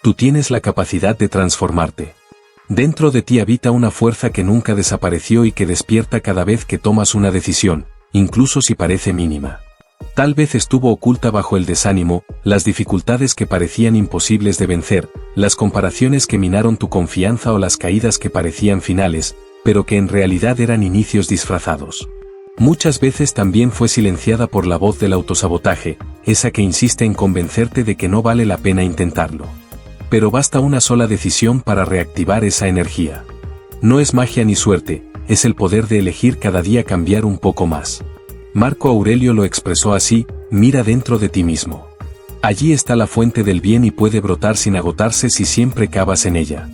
tú tienes la capacidad de transformarte. Dentro de ti habita una fuerza que nunca desapareció y que despierta cada vez que tomas una decisión, incluso si parece mínima. Tal vez estuvo oculta bajo el desánimo, las dificultades que parecían imposibles de vencer, las comparaciones que minaron tu confianza o las caídas que parecían finales, pero que en realidad eran inicios disfrazados. Muchas veces también fue silenciada por la voz del autosabotaje, esa que insiste en convencerte de que no vale la pena intentarlo. Pero basta una sola decisión para reactivar esa energía. No es magia ni suerte, es el poder de elegir cada día cambiar un poco más. Marco Aurelio lo expresó así: mira dentro de ti mismo. Allí está la fuente del bien y puede brotar sin agotarse si siempre cavas en ella.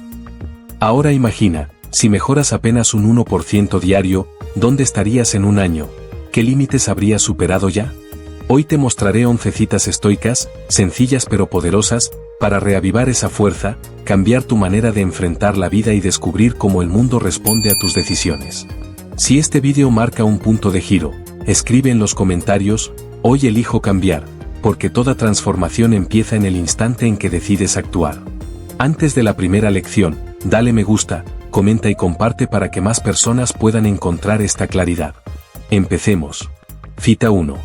Ahora imagina, si mejoras apenas un 1% diario, ¿dónde estarías en un año? ¿Qué límites habrías superado ya? Hoy te mostraré 11 citas estoicas, sencillas pero poderosas, para reavivar esa fuerza, cambiar tu manera de enfrentar la vida y descubrir cómo el mundo responde a tus decisiones. Si este vídeo marca un punto de giro, escribe en los comentarios: hoy elijo cambiar, porque toda transformación empieza en el instante en que decides actuar. Antes de la primera lección, dale me gusta, comenta y comparte para que más personas puedan encontrar esta claridad. Empecemos. Cita 1.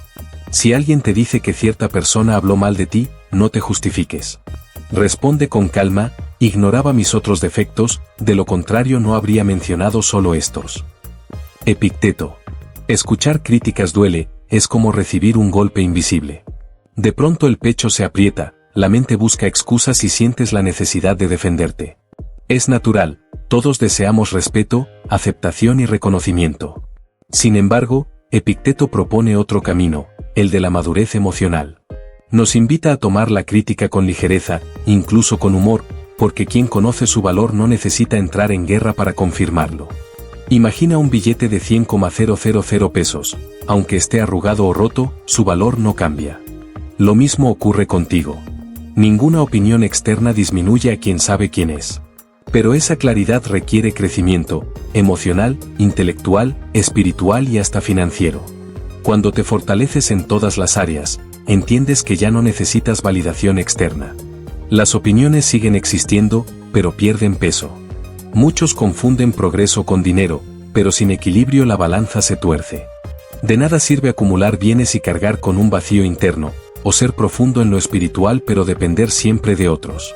Si alguien te dice que cierta persona habló mal de ti, no te justifiques. Responde con calma: ignoraba mis otros defectos, de lo contrario no habría mencionado solo estos. Epicteto. Escuchar críticas duele, es como recibir un golpe invisible. De pronto el pecho se aprieta, la mente busca excusas y sientes la necesidad de defenderte. Es natural, todos deseamos respeto, aceptación y reconocimiento. Sin embargo, Epicteto propone otro camino, el de la madurez emocional. Nos invita a tomar la crítica con ligereza, incluso con humor, porque quien conoce su valor no necesita entrar en guerra para confirmarlo. Imagina un billete de 100,000 pesos, aunque esté arrugado o roto, su valor no cambia. Lo mismo ocurre contigo. Ninguna opinión externa disminuye a quien sabe quién es. Pero esa claridad requiere crecimiento, emocional, intelectual, espiritual y hasta financiero. Cuando te fortaleces en todas las áreas, entiendes que ya no necesitas validación externa. Las opiniones siguen existiendo, pero pierden peso. Muchos confunden progreso con dinero, pero sin equilibrio la balanza se tuerce. De nada sirve acumular bienes y cargar con un vacío interno, o ser profundo en lo espiritual pero depender siempre de otros.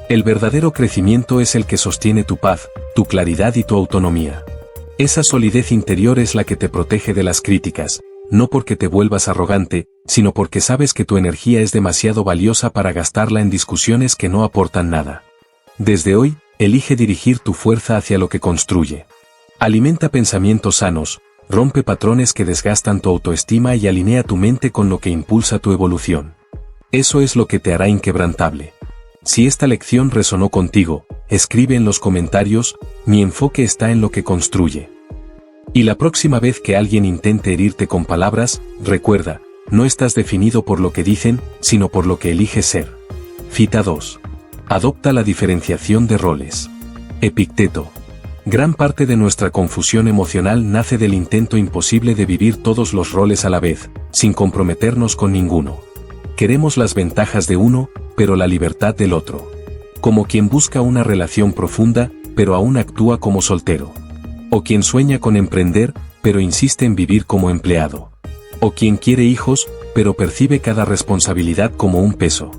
El verdadero crecimiento es el que sostiene tu paz, tu claridad y tu autonomía. Esa solidez interior es la que te protege de las críticas, no porque te vuelvas arrogante, sino porque sabes que tu energía es demasiado valiosa para gastarla en discusiones que no aportan nada. Desde hoy, elige dirigir tu fuerza hacia lo que construye. Alimenta pensamientos sanos, rompe patrones que desgastan tu autoestima y alinea tu mente con lo que impulsa tu evolución. Eso es lo que te hará inquebrantable. Si esta lección resonó contigo, escribe en los comentarios: mi enfoque está en lo que construye. Y la próxima vez que alguien intente herirte con palabras, recuerda, no estás definido por lo que dicen, sino por lo que eliges ser. Cita 2. Adopta la diferenciación de roles. Epicteto. Gran parte de nuestra confusión emocional nace del intento imposible de vivir todos los roles a la vez, sin comprometernos con ninguno. Queremos las ventajas de uno, pero la libertad del otro. Como quien busca una relación profunda, pero aún actúa como soltero. O quien sueña con emprender, pero insiste en vivir como empleado. O quien quiere hijos, pero percibe cada responsabilidad como un peso.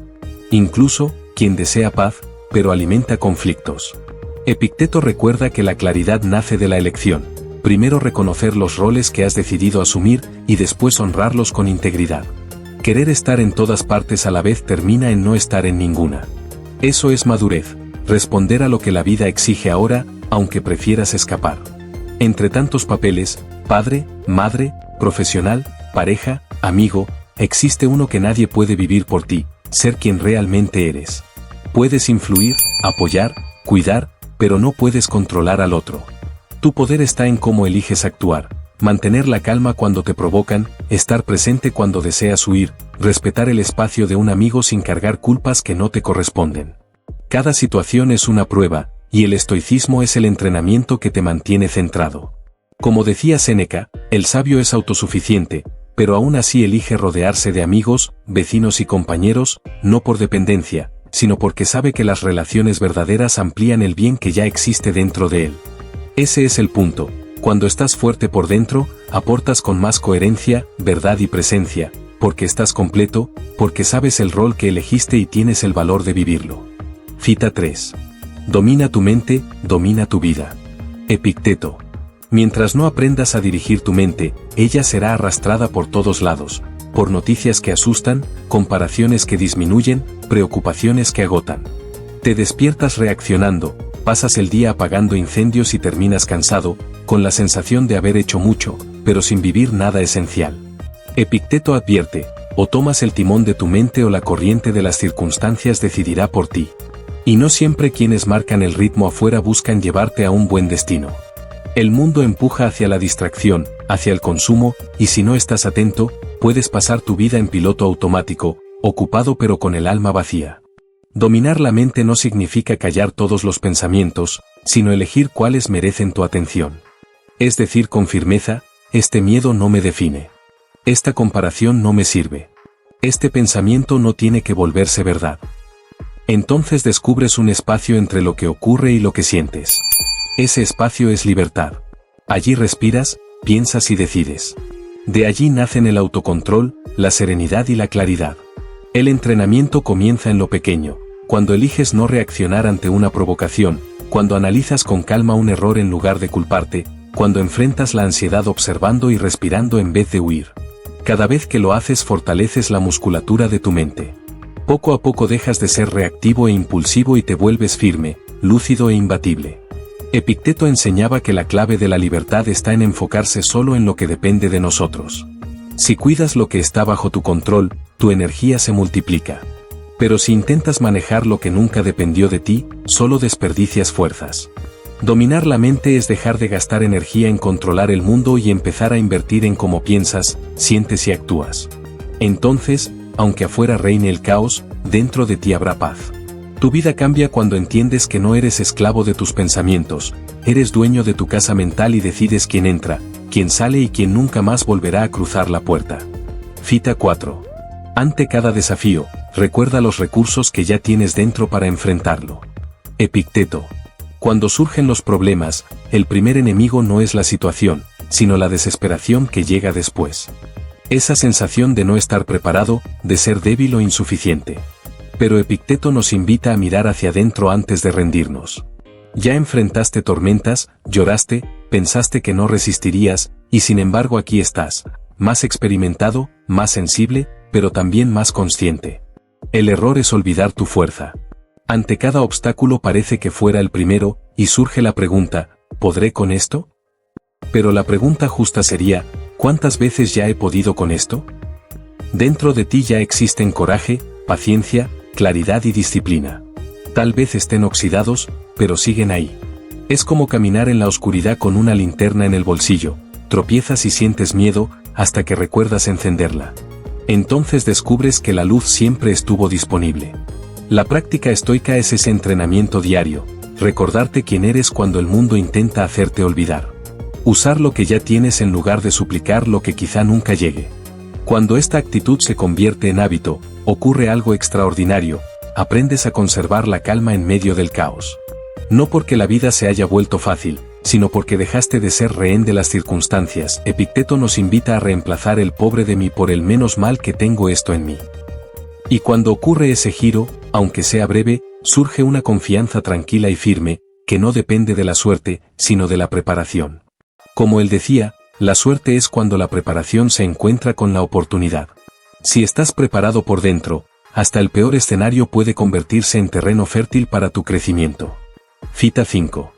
Incluso, quien desea paz, pero alimenta conflictos. Epicteto recuerda que la claridad nace de la elección. Primero reconocer los roles que has decidido asumir y después honrarlos con integridad. Querer estar en todas partes a la vez termina en no estar en ninguna. Eso es madurez, responder a lo que la vida exige ahora, aunque prefieras escapar. Entre tantos papeles, padre, madre, profesional, pareja, amigo, existe uno que nadie puede vivir por ti: ser quien realmente eres. Puedes influir, apoyar, cuidar, pero no puedes controlar al otro. Tu poder está en cómo eliges actuar, mantener la calma cuando te provocan, estar presente cuando deseas huir, respetar el espacio de un amigo sin cargar culpas que no te corresponden. Cada situación es una prueba, y el estoicismo es el entrenamiento que te mantiene centrado. Como decía Séneca, el sabio es autosuficiente, pero aún así elige rodearse de amigos, vecinos y compañeros, no por dependencia, sino porque sabe que las relaciones verdaderas amplían el bien que ya existe dentro de él. Ese es el punto. Cuando estás fuerte por dentro, aportas con más coherencia, verdad y presencia, porque estás completo, porque sabes el rol que elegiste y tienes el valor de vivirlo. Cita 3. Domina tu mente, domina tu vida. Epicteto. Mientras no aprendas a dirigir tu mente, ella será arrastrada por todos lados, por noticias que asustan, comparaciones que disminuyen, preocupaciones que agotan. Te despiertas reaccionando, pasas el día apagando incendios y terminas cansado, con la sensación de haber hecho mucho, pero sin vivir nada esencial. Epicteto advierte, o tomas el timón de tu mente o la corriente de las circunstancias decidirá por ti. Y no siempre quienes marcan el ritmo afuera buscan llevarte a un buen destino. El mundo empuja hacia la distracción, hacia el consumo, y si no estás atento, puedes pasar tu vida en piloto automático, ocupado pero con el alma vacía. Dominar la mente no significa callar todos los pensamientos, sino elegir cuáles merecen tu atención. Es decir con firmeza, este miedo no me define. Esta comparación no me sirve. Este pensamiento no tiene que volverse verdad. Entonces descubres un espacio entre lo que ocurre y lo que sientes. Ese espacio es libertad. Allí respiras, piensas y decides. De allí nacen el autocontrol, la serenidad y la claridad. El entrenamiento comienza en lo pequeño, cuando eliges no reaccionar ante una provocación, cuando analizas con calma un error en lugar de culparte, cuando enfrentas la ansiedad observando y respirando en vez de huir. Cada vez que lo haces fortaleces la musculatura de tu mente. Poco a poco dejas de ser reactivo e impulsivo y te vuelves firme, lúcido e imbatible. Epicteto enseñaba que la clave de la libertad está en enfocarse solo en lo que depende de nosotros. Si cuidas lo que está bajo tu control, tu energía se multiplica. Pero si intentas manejar lo que nunca dependió de ti, solo desperdicias fuerzas. Dominar la mente es dejar de gastar energía en controlar el mundo y empezar a invertir en cómo piensas, sientes y actúas. Entonces, aunque afuera reine el caos, dentro de ti habrá paz. Tu vida cambia cuando entiendes que no eres esclavo de tus pensamientos, eres dueño de tu casa mental y decides quién entra, quién sale y quién nunca más volverá a cruzar la puerta. Cita 4. Ante cada desafío, recuerda los recursos que ya tienes dentro para enfrentarlo. Epicteto. Cuando surgen los problemas, el primer enemigo no es la situación, sino la desesperación que llega después. Esa sensación de no estar preparado, de ser débil o insuficiente. Pero Epicteto nos invita a mirar hacia adentro antes de rendirnos. Ya enfrentaste tormentas, lloraste, pensaste que no resistirías, y sin embargo aquí estás, más experimentado, más sensible, pero también más consciente. El error es olvidar tu fuerza. Ante cada obstáculo parece que fuera el primero, y surge la pregunta, ¿podré con esto? Pero la pregunta justa sería, ¿cuántas veces ya he podido con esto? Dentro de ti ya existen coraje, paciencia, claridad y disciplina. Tal vez estén oxidados, pero siguen ahí. Es como caminar en la oscuridad con una linterna en el bolsillo, tropiezas y sientes miedo, hasta que recuerdas encenderla. Entonces descubres que la luz siempre estuvo disponible. La práctica estoica es ese entrenamiento diario, recordarte quién eres cuando el mundo intenta hacerte olvidar. Usar lo que ya tienes en lugar de suplicar lo que quizá nunca llegue. Cuando esta actitud se convierte en hábito, ocurre algo extraordinario, aprendes a conservar la calma en medio del caos. No porque la vida se haya vuelto fácil, sino porque dejaste de ser rehén de las circunstancias. Epicteto nos invita a reemplazar el pobre de mí por el menos mal que tengo esto en mí. Y cuando ocurre ese giro, aunque sea breve, surge una confianza tranquila y firme, que no depende de la suerte, sino de la preparación. Como él decía, la suerte es cuando la preparación se encuentra con la oportunidad. Si estás preparado por dentro, hasta el peor escenario puede convertirse en terreno fértil para tu crecimiento. Cita 5.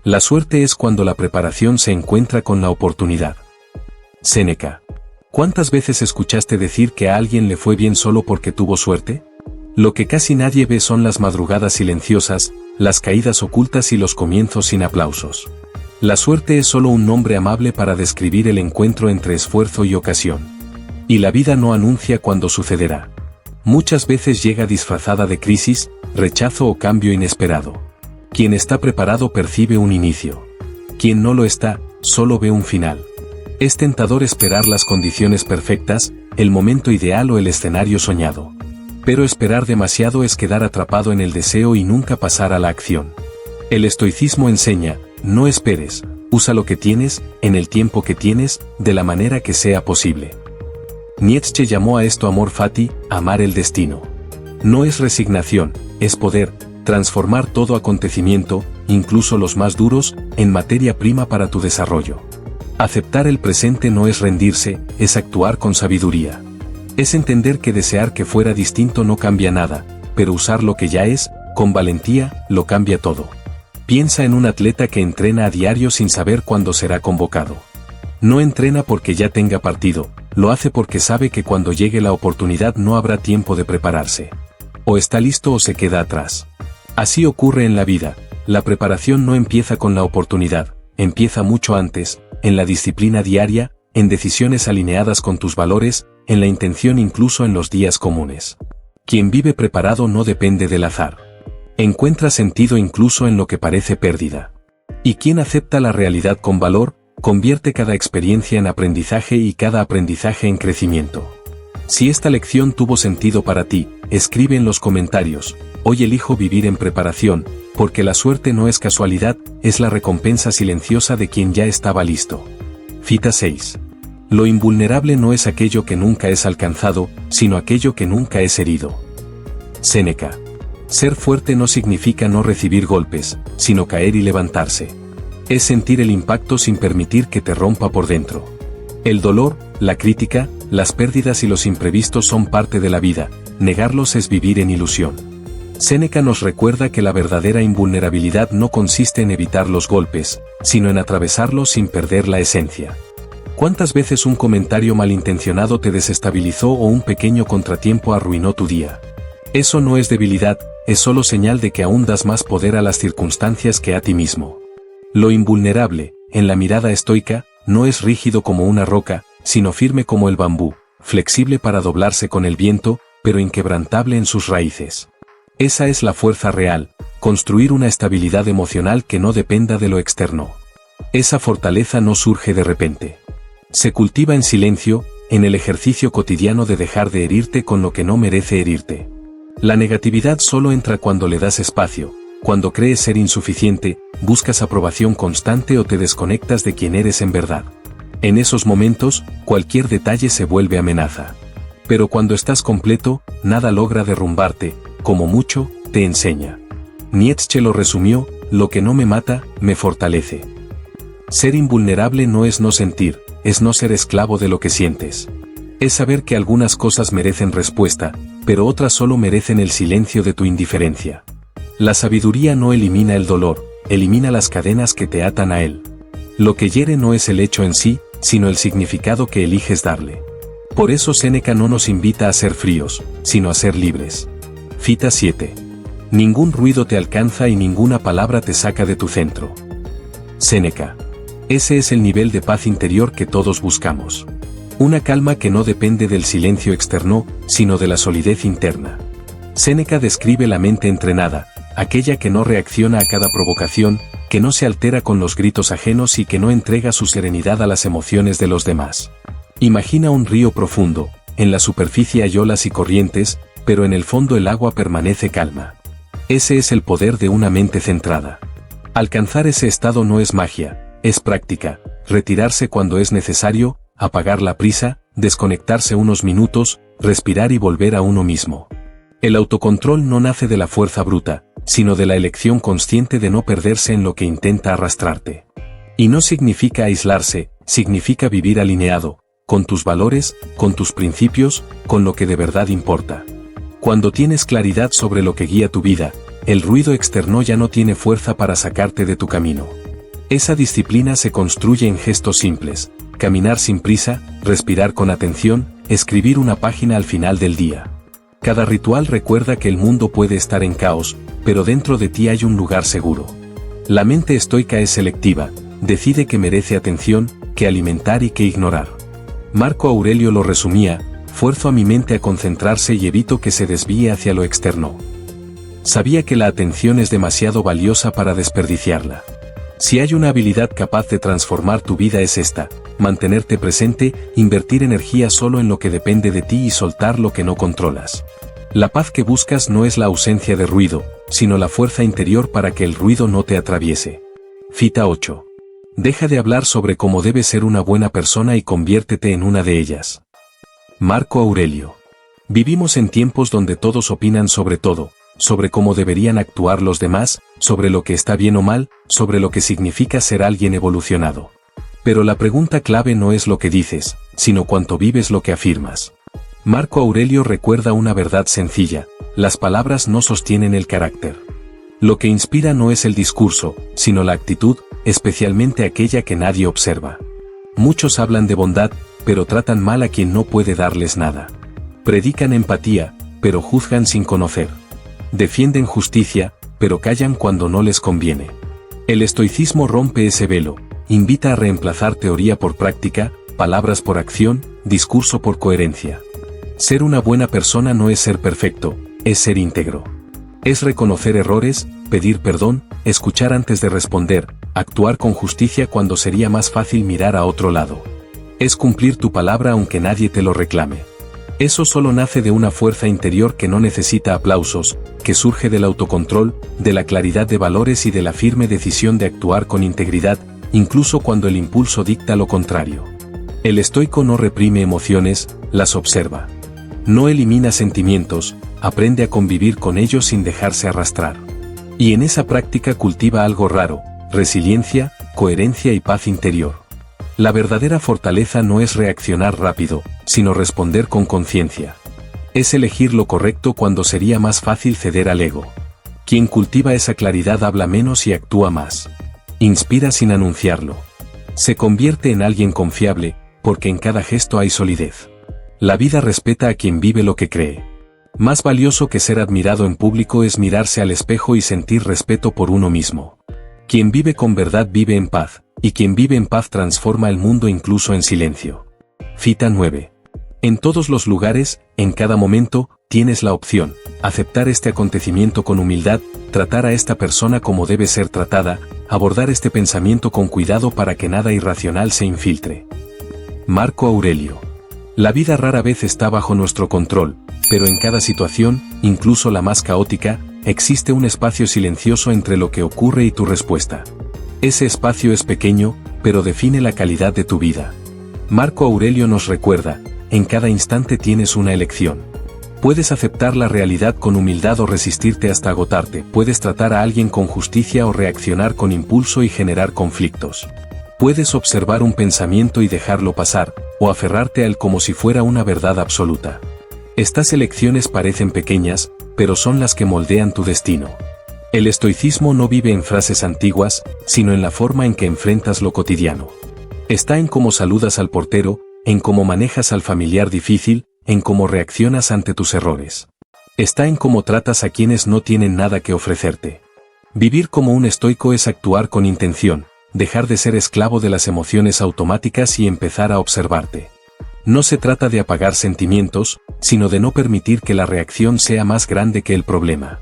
La suerte es cuando la preparación se encuentra con la oportunidad. Séneca. ¿Cuántas veces escuchaste decir que a alguien le fue bien solo porque tuvo suerte? Lo que casi nadie ve son las madrugadas silenciosas, las caídas ocultas y los comienzos sin aplausos. La suerte es solo un nombre amable para describir el encuentro entre esfuerzo y ocasión. Y la vida no anuncia cuándo sucederá. Muchas veces llega disfrazada de crisis, rechazo o cambio inesperado. Quien está preparado percibe un inicio. Quien no lo está, solo ve un final. Es tentador esperar las condiciones perfectas, el momento ideal o el escenario soñado. Pero esperar demasiado es quedar atrapado en el deseo y nunca pasar a la acción. El estoicismo enseña, no esperes, usa lo que tienes, en el tiempo que tienes, de la manera que sea posible. Nietzsche llamó a esto amor fati, amar el destino. No es resignación, es poder, transformar todo acontecimiento, incluso los más duros, en materia prima para tu desarrollo. Aceptar el presente no es rendirse, es actuar con sabiduría. Es entender que desear que fuera distinto no cambia nada, pero usar lo que ya es, con valentía, lo cambia todo. Piensa en un atleta que entrena a diario sin saber cuándo será convocado. No entrena porque ya tenga partido, lo hace porque sabe que cuando llegue la oportunidad no habrá tiempo de prepararse. O está listo o se queda atrás. Así ocurre en la vida, la preparación no empieza con la oportunidad, empieza mucho antes, en la disciplina diaria, en decisiones alineadas con tus valores, en la intención incluso en los días comunes. Quien vive preparado no depende del azar. Encuentra sentido incluso en lo que parece pérdida. Y quien acepta la realidad con valor, convierte cada experiencia en aprendizaje y cada aprendizaje en crecimiento. Si esta lección tuvo sentido para ti, escribe en los comentarios, hoy elijo vivir en preparación, porque la suerte no es casualidad, es la recompensa silenciosa de quien ya estaba listo. Cita 6. Lo invulnerable no es aquello que nunca es alcanzado, sino aquello que nunca es herido. Séneca. Ser fuerte no significa no recibir golpes, sino caer y levantarse. Es sentir el impacto sin permitir que te rompa por dentro. El dolor, la crítica, las pérdidas y los imprevistos son parte de la vida, negarlos es vivir en ilusión. Séneca nos recuerda que la verdadera invulnerabilidad no consiste en evitar los golpes, sino en atravesarlos sin perder la esencia. ¿Cuántas veces un comentario malintencionado te desestabilizó o un pequeño contratiempo arruinó tu día? Eso no es debilidad, es solo señal de que aún das más poder a las circunstancias que a ti mismo. Lo invulnerable, en la mirada estoica, no es rígido como una roca, sino firme como el bambú, flexible para doblarse con el viento, pero inquebrantable en sus raíces. Esa es la fuerza real, construir una estabilidad emocional que no dependa de lo externo. Esa fortaleza no surge de repente. Se cultiva en silencio, en el ejercicio cotidiano de dejar de herirte con lo que no merece herirte. La negatividad solo entra cuando le das espacio, cuando crees ser insuficiente, buscas aprobación constante o te desconectas de quien eres en verdad. En esos momentos, cualquier detalle se vuelve amenaza. Pero cuando estás completo, nada logra derrumbarte, como mucho, te enseña. Nietzsche lo resumió, lo que no me mata, me fortalece. Ser invulnerable no es no sentir, es no ser esclavo de lo que sientes. Es saber que algunas cosas merecen respuesta, pero otras solo merecen el silencio de tu indiferencia. La sabiduría no elimina el dolor, elimina las cadenas que te atan a él. Lo que hiere no es el hecho en sí, sino el significado que eliges darle. Por eso Séneca no nos invita a ser fríos, sino a ser libres. Cita 7. Ningún ruido te alcanza y ninguna palabra te saca de tu centro. Séneca. Ese es el nivel de paz interior que todos buscamos. Una calma que no depende del silencio externo, sino de la solidez interna. Séneca describe la mente entrenada, aquella que no reacciona a cada provocación, que no se altera con los gritos ajenos y que no entrega su serenidad a las emociones de los demás. Imagina un río profundo, en la superficie hay olas y corrientes, pero en el fondo el agua permanece calma. Ese es el poder de una mente centrada. Alcanzar ese estado no es magia, es práctica, retirarse cuando es necesario, apagar la prisa, desconectarse unos minutos, respirar y volver a uno mismo. El autocontrol no nace de la fuerza bruta, sino de la elección consciente de no perderse en lo que intenta arrastrarte. Y no significa aislarse, significa vivir alineado, con tus valores, con tus principios, con lo que de verdad importa. Cuando tienes claridad sobre lo que guía tu vida, el ruido externo ya no tiene fuerza para sacarte de tu camino. Esa disciplina se construye en gestos simples, caminar sin prisa, respirar con atención, escribir una página al final del día. Cada ritual recuerda que el mundo puede estar en caos, pero dentro de ti hay un lugar seguro. La mente estoica es selectiva, decide que merece atención, que alimentar y que ignorar. Marco Aurelio lo resumía, fuerzo a mi mente a concentrarse y evito que se desvíe hacia lo externo. Sabía que la atención es demasiado valiosa para desperdiciarla. Si hay una habilidad capaz de transformar tu vida es esta, mantenerte presente, invertir energía solo en lo que depende de ti y soltar lo que no controlas. La paz que buscas no es la ausencia de ruido, sino la fuerza interior para que el ruido no te atraviese. Cita 8. Deja de hablar sobre cómo debes ser una buena persona y conviértete en una de ellas. Marco Aurelio. Vivimos en tiempos donde todos opinan sobre todo, sobre cómo deberían actuar los demás, sobre lo que está bien o mal, sobre lo que significa ser alguien evolucionado. Pero la pregunta clave no es lo que dices, sino cuánto vives lo que afirmas. Marco Aurelio recuerda una verdad sencilla: las palabras no sostienen el carácter. Lo que inspira no es el discurso, sino la actitud, especialmente aquella que nadie observa. Muchos hablan de bondad, pero tratan mal a quien no puede darles nada. Predican empatía, pero juzgan sin conocer. Defienden justicia, pero callan cuando no les conviene. El estoicismo rompe ese velo, invita a reemplazar teoría por práctica, palabras por acción, discurso por coherencia. Ser una buena persona no es ser perfecto, es ser íntegro. Es reconocer errores, pedir perdón, escuchar antes de responder, actuar con justicia cuando sería más fácil mirar a otro lado. Es cumplir tu palabra aunque nadie te lo reclame. Eso solo nace de una fuerza interior que no necesita aplausos, que surge del autocontrol, de la claridad de valores y de la firme decisión de actuar con integridad, incluso cuando el impulso dicta lo contrario. El estoico no reprime emociones, las observa. No elimina sentimientos, aprende a convivir con ellos sin dejarse arrastrar. Y en esa práctica cultiva algo raro: resiliencia, coherencia y paz interior. La verdadera fortaleza no es reaccionar rápido, sino responder con conciencia. Es elegir lo correcto cuando sería más fácil ceder al ego. Quien cultiva esa claridad habla menos y actúa más. Inspira sin anunciarlo. Se convierte en alguien confiable, porque en cada gesto hay solidez. La vida respeta a quien vive lo que cree. Más valioso que ser admirado en público es mirarse al espejo y sentir respeto por uno mismo. Quien vive con verdad vive en paz, y quien vive en paz transforma el mundo incluso en silencio. Cita 9. En todos los lugares, en cada momento, tienes la opción: aceptar este acontecimiento con humildad, tratar a esta persona como debe ser tratada, abordar este pensamiento con cuidado para que nada irracional se infiltre. Marco Aurelio. La vida rara vez está bajo nuestro control, pero en cada situación, incluso la más caótica, existe un espacio silencioso entre lo que ocurre y tu respuesta. Ese espacio es pequeño, pero define la calidad de tu vida. Marco Aurelio nos recuerda: en cada instante tienes una elección. Puedes aceptar la realidad con humildad o resistirte hasta agotarte. Puedes tratar a alguien con justicia o reaccionar con impulso y generar conflictos. Puedes observar un pensamiento y dejarlo pasar, o aferrarte a él como si fuera una verdad absoluta. Estas elecciones parecen pequeñas, pero son las que moldean tu destino. El estoicismo no vive en frases antiguas, sino en la forma en que enfrentas lo cotidiano. Está en cómo saludas al portero, en cómo manejas al familiar difícil, en cómo reaccionas ante tus errores. Está en cómo tratas a quienes no tienen nada que ofrecerte. Vivir como un estoico es actuar con intención, dejar de ser esclavo de las emociones automáticas y empezar a observarte. No se trata de apagar sentimientos, sino de no permitir que la reacción sea más grande que el problema.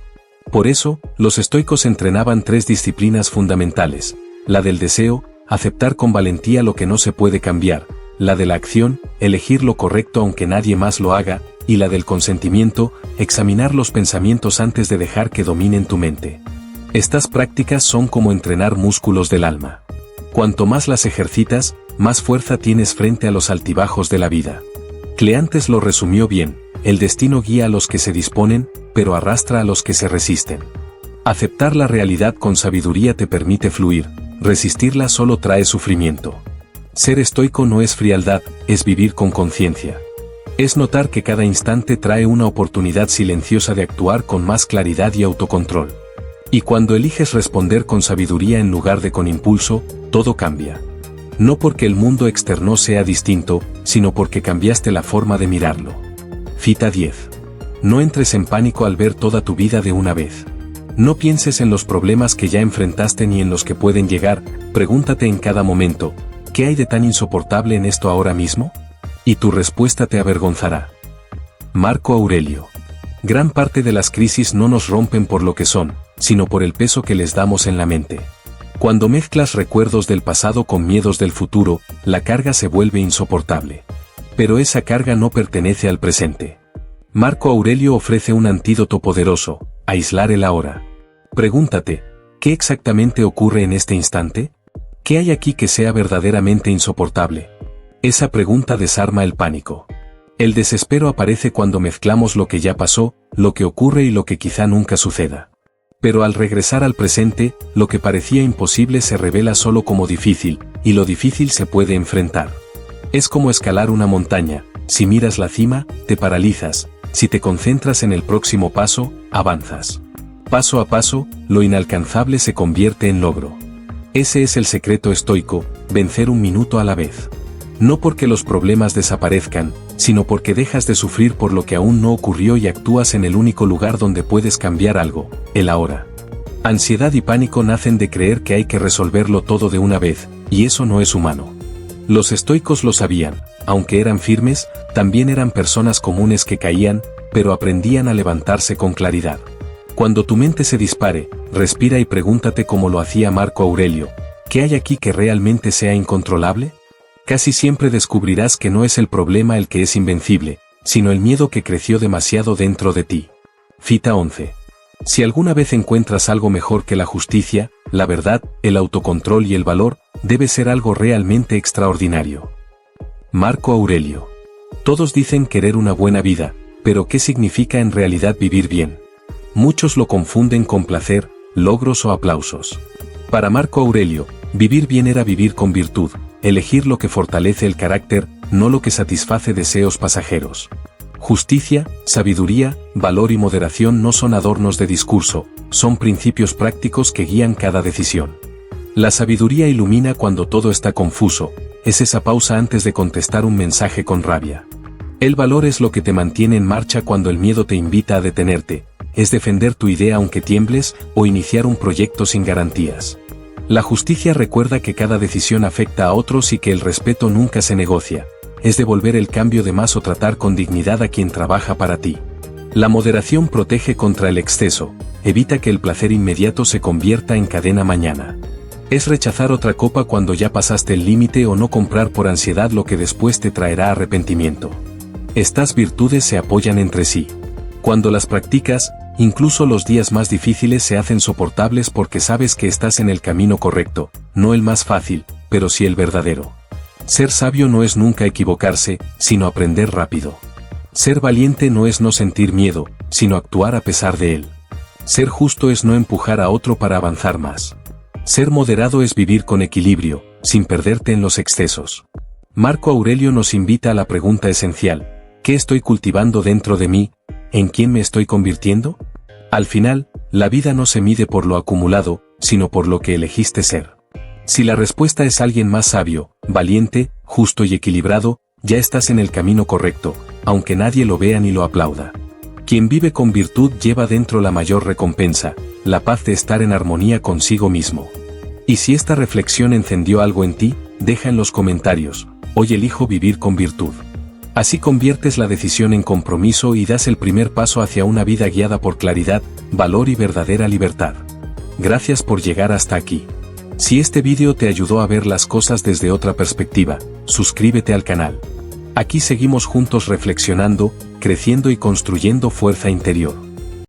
Por eso, los estoicos entrenaban 3 disciplinas fundamentales: la del deseo, aceptar con valentía lo que no se puede cambiar; la de la acción, elegir lo correcto aunque nadie más lo haga; y la del consentimiento, examinar los pensamientos antes de dejar que dominen tu mente. Estas prácticas son como entrenar músculos del alma. Cuanto más las ejercitas, más fuerza tienes frente a los altibajos de la vida. Cleantes lo resumió bien: el destino guía a los que se disponen, pero arrastra a los que se resisten. Aceptar la realidad con sabiduría te permite fluir, resistirla solo trae sufrimiento. Ser estoico no es frialdad, es vivir con conciencia. Es notar que cada instante trae una oportunidad silenciosa de actuar con más claridad y autocontrol. Y cuando eliges responder con sabiduría en lugar de con impulso, todo cambia. No porque el mundo externo sea distinto, sino porque cambiaste la forma de mirarlo. Cita 10. No entres en pánico al ver toda tu vida de una vez. No pienses en los problemas que ya enfrentaste ni en los que pueden llegar. Pregúntate en cada momento: ¿qué hay de tan insoportable en esto ahora mismo? Y tu respuesta te avergonzará. Marco Aurelio. Gran parte de las crisis no nos rompen por lo que son, sino por el peso que les damos en la mente. Cuando mezclas recuerdos del pasado con miedos del futuro, la carga se vuelve insoportable. Pero esa carga no pertenece al presente. Marco Aurelio ofrece un antídoto poderoso: aislar el ahora. Pregúntate, ¿qué exactamente ocurre en este instante? ¿Qué hay aquí que sea verdaderamente insoportable? Esa pregunta desarma el pánico. El desespero aparece cuando mezclamos lo que ya pasó, lo que ocurre y lo que quizá nunca suceda. Pero al regresar al presente, lo que parecía imposible se revela solo como difícil, y lo difícil se puede enfrentar. Es como escalar una montaña: si miras la cima, te paralizas; si te concentras en el próximo paso, avanzas. Paso a paso, lo inalcanzable se convierte en logro. Ese es el secreto estoico: vencer un minuto a la vez. No porque los problemas desaparezcan, sino porque dejas de sufrir por lo que aún no ocurrió y actúas en el único lugar donde puedes cambiar algo: el ahora. Ansiedad y pánico nacen de creer que hay que resolverlo todo de una vez, y eso no es humano. Los estoicos lo sabían. Aunque eran firmes, también eran personas comunes que caían, pero aprendían a levantarse con claridad. Cuando tu mente se dispare, respira y pregúntate como lo hacía Marco Aurelio: ¿qué hay aquí que realmente sea incontrolable? Casi siempre descubrirás que no es el problema el que es invencible, sino el miedo que creció demasiado dentro de ti. Cita 11. Si alguna vez encuentras algo mejor que la justicia, la verdad, el autocontrol y el valor, debe ser algo realmente extraordinario. Marco Aurelio. Todos dicen querer una buena vida, pero ¿qué significa en realidad vivir bien? Muchos lo confunden con placer, logros o aplausos. Para Marco Aurelio, vivir bien era vivir con virtud, elegir lo que fortalece el carácter, no lo que satisface deseos pasajeros. Justicia, sabiduría, valor y moderación no son adornos de discurso, son principios prácticos que guían cada decisión. La sabiduría ilumina cuando todo está confuso, es esa pausa antes de contestar un mensaje con rabia. El valor es lo que te mantiene en marcha cuando el miedo te invita a detenerte, es defender tu idea aunque tiembles, o iniciar un proyecto sin garantías. La justicia recuerda que cada decisión afecta a otros y que el respeto nunca se negocia, es devolver el cambio de más o tratar con dignidad a quien trabaja para ti. La moderación protege contra el exceso, evita que el placer inmediato se convierta en cadena mañana. Es rechazar otra copa cuando ya pasaste el límite o no comprar por ansiedad lo que después te traerá arrepentimiento. Estas virtudes se apoyan entre sí. Cuando las practicas, incluso los días más difíciles se hacen soportables porque sabes que estás en el camino correcto, no el más fácil, pero sí el verdadero. Ser sabio no es nunca equivocarse, sino aprender rápido. Ser valiente no es no sentir miedo, sino actuar a pesar de él. Ser justo es no empujar a otro para avanzar más. Ser moderado es vivir con equilibrio, sin perderte en los excesos. Marco Aurelio nos invita a la pregunta esencial: ¿qué estoy cultivando dentro de mí? ¿En quién me estoy convirtiendo? Al final, la vida no se mide por lo acumulado, sino por lo que elegiste ser. Si la respuesta es alguien más sabio, valiente, justo y equilibrado, ya estás en el camino correcto, aunque nadie lo vea ni lo aplauda. Quien vive con virtud lleva dentro la mayor recompensa, la paz de estar en armonía consigo mismo. Y si esta reflexión encendió algo en ti, deja en los comentarios: hoy elijo vivir con virtud. Así conviertes la decisión en compromiso y das el primer paso hacia una vida guiada por claridad, valor y verdadera libertad. Gracias por llegar hasta aquí. Si este vídeo te ayudó a ver las cosas desde otra perspectiva, suscríbete al canal. Aquí seguimos juntos reflexionando, creciendo y construyendo fuerza interior.